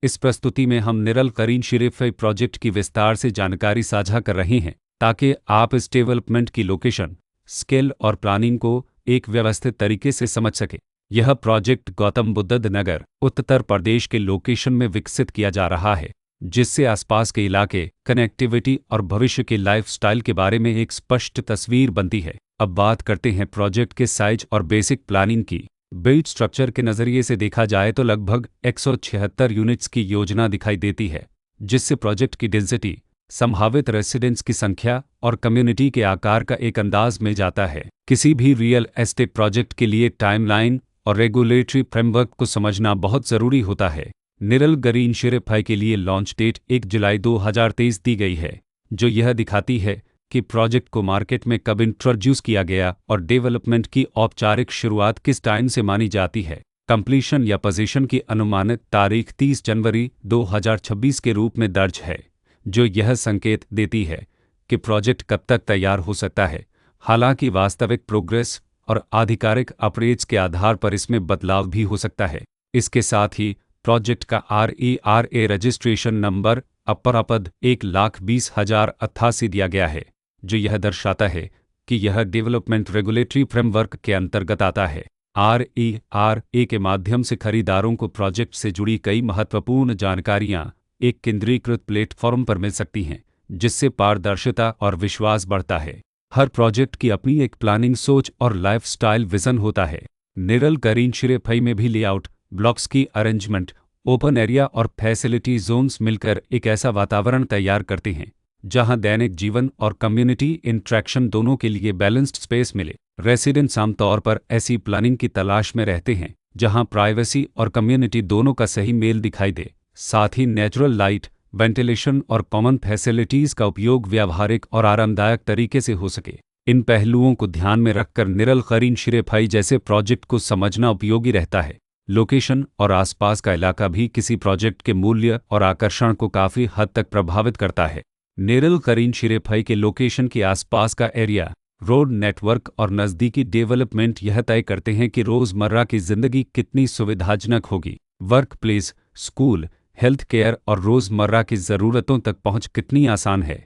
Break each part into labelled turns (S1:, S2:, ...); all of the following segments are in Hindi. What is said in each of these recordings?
S1: इस प्रस्तुति में हम निरल करीन शिरेफई प्रोजेक्ट की विस्तार से जानकारी साझा कर रहे हैं ताकि आप इस डेवलपमेंट की लोकेशन, स्केल और प्लानिंग को एक व्यवस्थित तरीके से समझ सकें। यह प्रोजेक्ट गौतम बुद्ध नगर, उत्तर प्रदेश के लोकेशन में विकसित किया जा रहा है, जिससे आसपास के इलाके, कनेक्टिविटी और भविष्य के लाइफस्टाइल के बारे में एक स्पष्ट तस्वीर बनती है। अब बात करते हैं प्रोजेक्ट के साइज और बेसिक प्लानिंग की। बिल्ड स्ट्रक्चर के नज़रिए से देखा जाए तो लगभग 176 यूनिट्स की योजना दिखाई देती है, जिससे प्रोजेक्ट की डेंसिटी, संभावित रेसिडेंट्स की संख्या और कम्युनिटी के आकार का एक अंदाज मिल जाता है। किसी भी रियल एस्टेट प्रोजेक्ट के लिए टाइमलाइन और रेगुलेटरी फ्रेमवर्क को समझना बहुत ज़रूरी होता है। निरल करीन शिरेफई के लिए लॉन्च डेट 1 जुलाई 2023 दी गई है, जो यह दिखाती है कि प्रोजेक्ट को मार्केट में कब इंट्रोड्यूस किया गया और डेवलपमेंट की औपचारिक शुरुआत किस टाइम से मानी जाती है। कंप्लीशन या पोजीशन की अनुमानित तारीख 30 जनवरी 2026 के रूप में दर्ज है, जो यह संकेत देती है कि प्रोजेक्ट कब तक तैयार हो सकता है। हालांकि वास्तविक प्रोग्रेस और आधिकारिक अपडेट्स के आधार पर इसमें बदलाव भी हो सकता है। इसके साथ ही प्रोजेक्ट का RERA रजिस्ट्रेशन नंबर अपरापद 1,20,088 दिया गया है, जो यह दर्शाता है कि यह डेवलपमेंट रेगुलेटरी फ्रेमवर्क के अंतर्गत आता है। RERA के माध्यम से खरीदारों को प्रोजेक्ट से जुड़ी कई महत्वपूर्ण जानकारियां एक केंद्रीकृत प्लेटफॉर्म पर मिल सकती हैं, जिससे पारदर्शिता और विश्वास बढ़ता है। हर प्रोजेक्ट की अपनी एक प्लानिंग सोच और लाइफस्टाइल विजन होता है। निरल करीन शिरेफई में भी लेआउट, ब्लॉक्स की अरेंजमेंट, ओपन एरिया और फैसिलिटी जोन्स मिलकर एक ऐसा वातावरण तैयार करते हैं जहां दैनिक जीवन और कम्युनिटी इंट्रैक्शन दोनों के लिए बैलेंस्ड स्पेस मिले। रेसिडेंट्स आमतौर पर ऐसी प्लानिंग की तलाश में रहते हैं जहां प्राइवेसी और कम्युनिटी दोनों का सही मेल दिखाई दे। साथ ही नेचुरल लाइट, वेंटिलेशन और कॉमन फैसिलिटीज़ का उपयोग व्यावहारिक और आरामदायक तरीके से हो सके। इन पहलुओं को ध्यान में रखकर निरल करीन शिरेफई जैसे प्रोजेक्ट को समझना उपयोगी रहता है। लोकेशन और आसपास का इलाका भी किसी प्रोजेक्ट के मूल्य और आकर्षण को काफ़ी हद तक प्रभावित करता है। निरल करीन शिरेफई के लोकेशन के आसपास का एरिया, रोड नेटवर्क और नज़दीकी डेवलपमेंट यह तय करते हैं कि रोज़मर्रा की ज़िंदगी कितनी सुविधाजनक होगी। Work place, school, health care और रोज़मर्रा की ज़रूरतों तक पहुंच कितनी आसान है।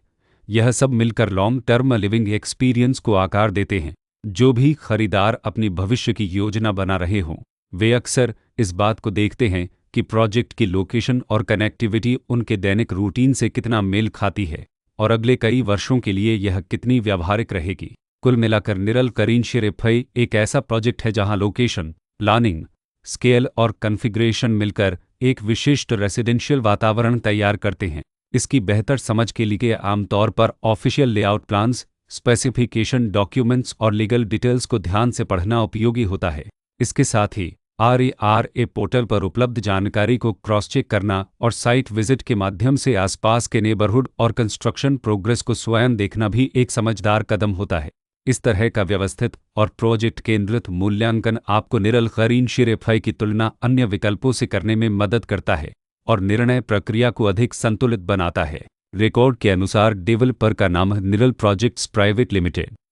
S1: यह सब मिलकर लॉन्ग टर्म लिविंग एक्सपीरियंस को आकार देते हैं। जो भी खरीदार अपनी भविष्य की योजना बना रहे हों, वे अक्सर इस बात को देखते हैं कि प्रोजेक्ट की लोकेशन और कनेक्टिविटी उनके दैनिक रूटीन से कितना मेल खाती है और अगले कई वर्षों के लिए यह कितनी व्यावहारिक रहेगी। कुल मिलाकर निरल करीन शिरेफई एक ऐसा प्रोजेक्ट है जहां लोकेशन, प्लानिंग, स्केल और कॉन्फ़िगरेशन मिलकर एक विशिष्ट रेसिडेंशियल वातावरण तैयार करते हैं। इसकी बेहतर समझ के लिए आमतौर पर official layout plans, specification documents और लीगल डिटेल्स को ध्यान से पढ़ना उपयोगी होता है। इसके साथ ही RERA पोर्टल पर उपलब्ध जानकारी को क्रॉस चेक करना और साइट विजिट के माध्यम से आसपास के नेबरहुड और कंस्ट्रक्शन प्रोग्रेस को स्वयं देखना भी एक समझदार कदम होता है। इस तरह का व्यवस्थित और प्रोजेक्ट केंद्रित मूल्यांकन आपको निरल करीन शिरेफई की तुलना अन्य विकल्पों से करने में मदद करता है और निर्णय प्रक्रिया को अधिक संतुलित बनाता है। रिकॉर्ड के अनुसार डेवलपर का नाम निरल प्रोजेक्ट्स प्राइवेट लिमिटेड